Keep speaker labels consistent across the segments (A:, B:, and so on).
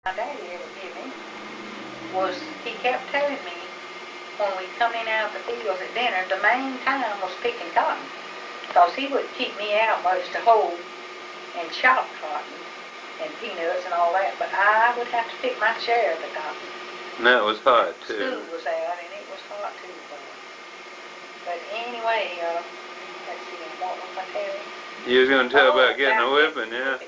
A: my daddy ever give me was he kept telling me when we come in out of the fields at dinner, the main time was picking cotton. Because he would keep me out most to hoe and chop cotton and peanuts and all that, but I would have to pick my share of the cotton.
B: And that was hot too.
A: School was out and it was hot too. But anyway, let's see, what was I telling?
B: You was going to tell about getting a whipping, yeah.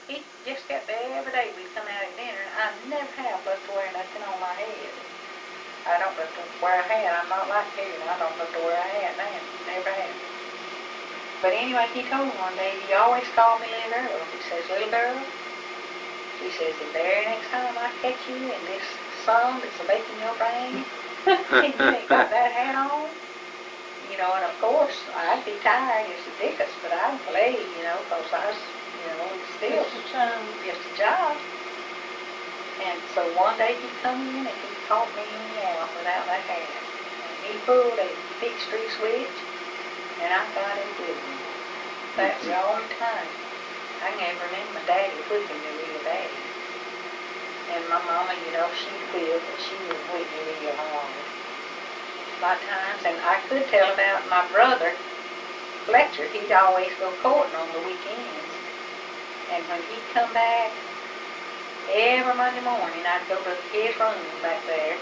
A: He just kept every day we'd come out at dinner, and I never have left to wear nothing on my head. I don't love to wear a hat. I'm not like you. I don't love to wear a hat now. Never have. But anyway, he told me one day, he always called me little girl. He says, little girl, he says, the very next time I catch you in this sun that's baking your brain, and you ain't got that hat on, you know, and of course, I'd be tired as a dickus, but I'd play, you know, because I was, you know, still just a job. And so one day he come in and he caught me out without that hat. And he pulled a fixed-tree switch, and I got him with me. That's the only time I can ever remember my daddy whipping me real bad. And my mama, you know, she'd whip, but she would whip me real hard. A lot of times, and I could tell about my brother, Fletcher. He'd always go courting on the weekends. And when he'd come back, every Monday morning, I'd go to his room back there.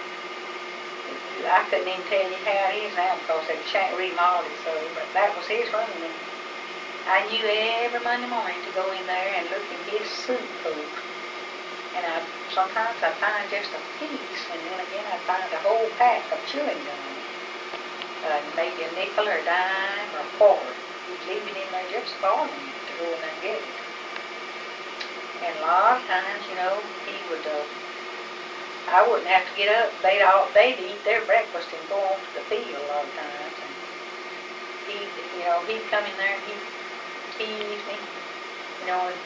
A: I couldn't even tell you how it is now because they remodeled it so, but that was his room. And I knew every Monday morning to go in there and look in his soup coat. And sometimes I'd find just a piece, and then again I'd find a whole pack of chewing gum. Maybe a nickel or a dime or a quarter. He'd leave it in there just for me to go in there and get it. And a lot of times, you know, he would, I wouldn't have to get up. They'd eat their breakfast and go on to the field a lot of times. And he'd come in there and he'd tease me, you know, and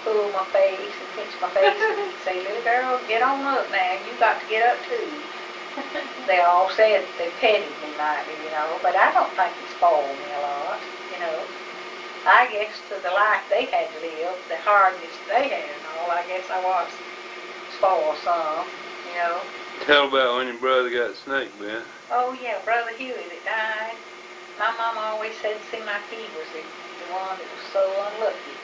A: pull my face and pinch my face and he'd say, little girl, get on up now. You got to get up too. They all said they petted me mighty, you know, but I don't think it spoiled me a lot, you know. I guess to the life they had to live, the hardness they had and all, I guess I was spoiled some, you know.
B: Tell about when your brother got snake bit.
A: Oh yeah, Brother Huey that died. My mom always said it seemed like he was the one that was so unlucky.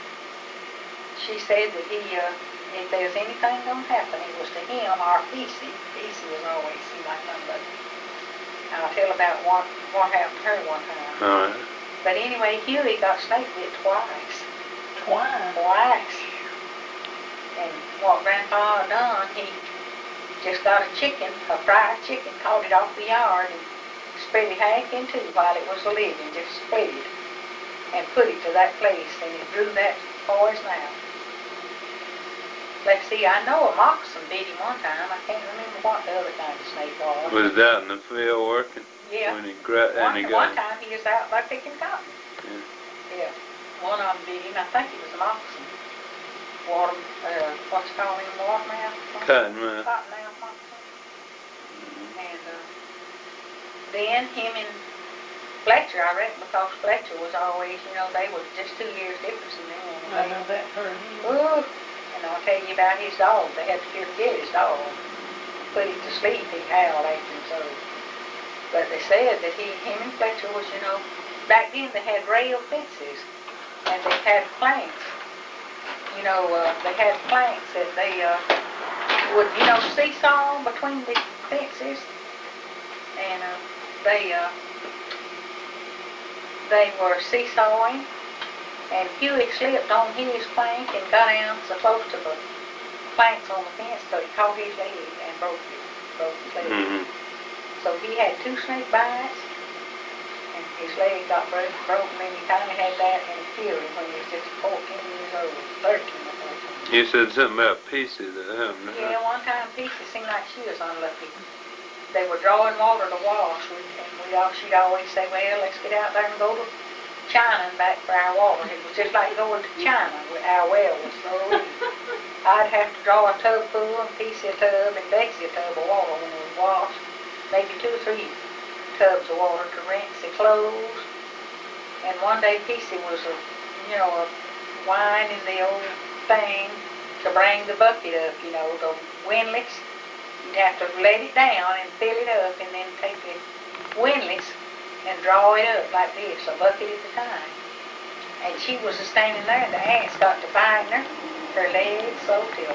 A: She said that if there was anything going to happen, it was to him or Peacey. Peacey was always seemed like unlucky. I'll tell about what happened to her one time.
B: All right.
A: But anyway, Huey got snake bit twice.
C: Twice?
A: And what Grandpa done, he just got a chicken, a fried chicken, caught it off the yard and spread it half in two while it was living, just spread it and put it to that place, and it drew that poison out. Let's see, I know a moccasin bit him one time. I can't remember what the other kind of snake was.
B: Was it out in the field working?
A: Yeah.
B: When he
A: one time he was out there picking cotton.
B: Yeah.
A: Yeah. One of them bit him. I think it was a moccasin. What's it called in watermouth?
B: Cottonmouth.
A: Cottonmouth moccasin. And then him and Fletcher, I reckon, because Fletcher was always, you know, they was just 2 years difference in them.
C: I know that hurt him.
A: Ooh. And I'll tell you about his dog. They had to get his dog. Put him to sleep. He howled at him so. But they said that him and Fletcher was, you know, back then they had rail fences. And they had planks. You know, they had planks that they would, you know, seesaw between the fences. And they were seesawing. And Huey slipped on his plank and got down so close to the planks on the fence so he caught his leg and broke his leg.
B: Mm-hmm.
A: So he had 2 snake bites, and his leg got broken, and he kind of had that and it killed him when he was just 14 years old, 13 or 14.
B: You said something about Peacey that happened.
A: Yeah, one time Peacey seemed like she was unlucky. They were drawing water to wash, and she'd always say, well, let's get out there and go to China and back for our water. It was just like going to China with our well was so easy. I'd have to draw a tub full and Peacey a tub and Betsy a tub of water when it was washed. Maybe 2 or 3 tubs of water to rinse the clothes. And one day Peacey was, winding the old thing to bring the bucket up, you know, the windlass. You'd have to let it down and fill it up and then take the windlass and draw it up like this, a bucket at a time. And she was standing there and the ants got to biting her, her legs so till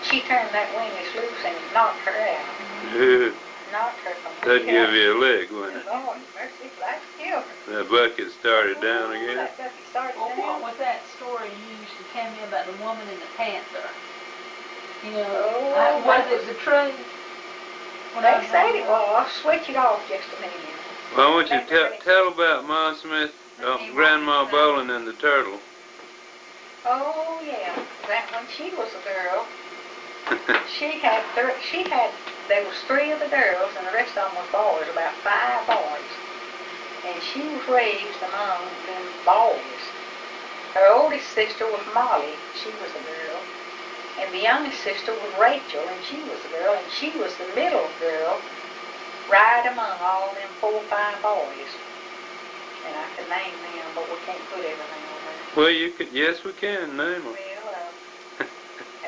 A: she turned that windlass loose and knocked her out.
B: Yeah.
A: Knocked her from
B: That'd give you a leg, wouldn't it?
A: Lord mercy, life killed her.
B: That bucket started down again.
A: That bucket started
C: Well,
A: down.
C: what was that story you used to tell me about the woman and the panther? You know,
A: Oh,
C: was it the truth?
A: They said it was. Switch it off just a minute.
B: Well, I want you to tell about Ma Smith, Grandma Bolin and the turtle.
A: Oh yeah, that when she was a girl, there was 3 of the girls and the rest of them was boys, about 5 boys. And she was raised among them boys. Her oldest sister was Molly, she was a girl. And the youngest sister was Rachel, and she was a girl. And she was the middle girl, right among all them 4 or 5 boys. And I could name them, but we can't put everything on there.
B: Well, you could. Yes, we can name them.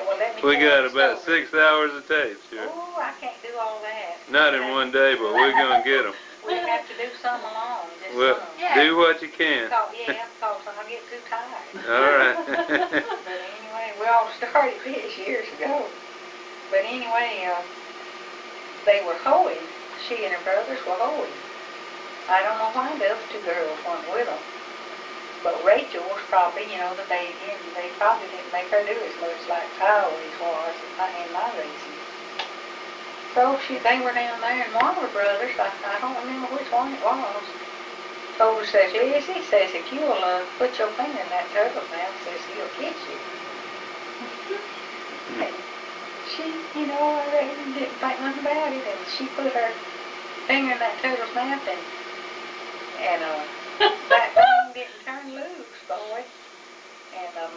A: Well, let me
B: We
A: tell
B: got
A: you
B: about
A: story.
B: 6 hours of tape, sure.
A: Oh, I can't do all that.
B: Not in one day, but we're gonna get them.
A: We have to do some alone, just
B: Well,
A: some.
C: Yeah.
B: do what you can.
A: Because I'll get too tired.
B: All right.
A: But anyway, we all started this years ago. But anyway, they were hoeing. She and her brothers were hoeing. I don't know why the other 2 girls weren't with them. But Rachel was probably, you know, the baby, and they probably didn't make her do as much like I always was in my raising. So they were down there, and one of her brothers, I don't remember which one it was, told her, says, Lizzie, says, if you'll put your finger in that turtle's mouth, says, he'll kiss you. And she, you know, I reckon didn't think nothing about it, and she put her finger in that turtle's mouth, and that thing didn't turn loose, boy. And her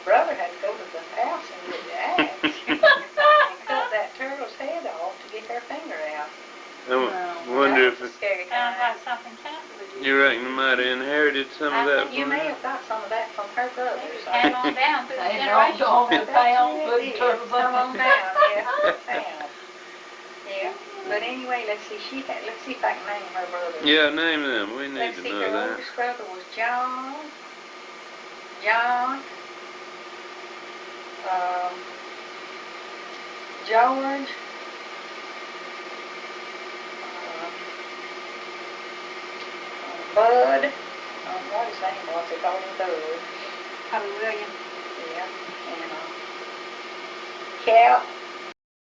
A: brother had to go to the house and get the axe and cut that turtle's head off to get her finger out.
B: I wonder
A: That was
B: if
A: a scary
C: Sounds
A: time.
C: like something happened with
B: you reckon you might have inherited some of that
A: You
B: from
A: may
B: her.
A: have got some of that from her brothers.
C: Came on down through the
A: Come
C: generations.
A: on down, yeah. Yeah. But anyway, let's see if I can name her brothers.
B: Yeah, name them. We need
A: Let's
B: to
A: see,
B: know
A: her
B: that.
A: oldest brother was John, George, Bud, what his name was, they called him Bud.
C: Probably William.
A: Yeah, and Cal,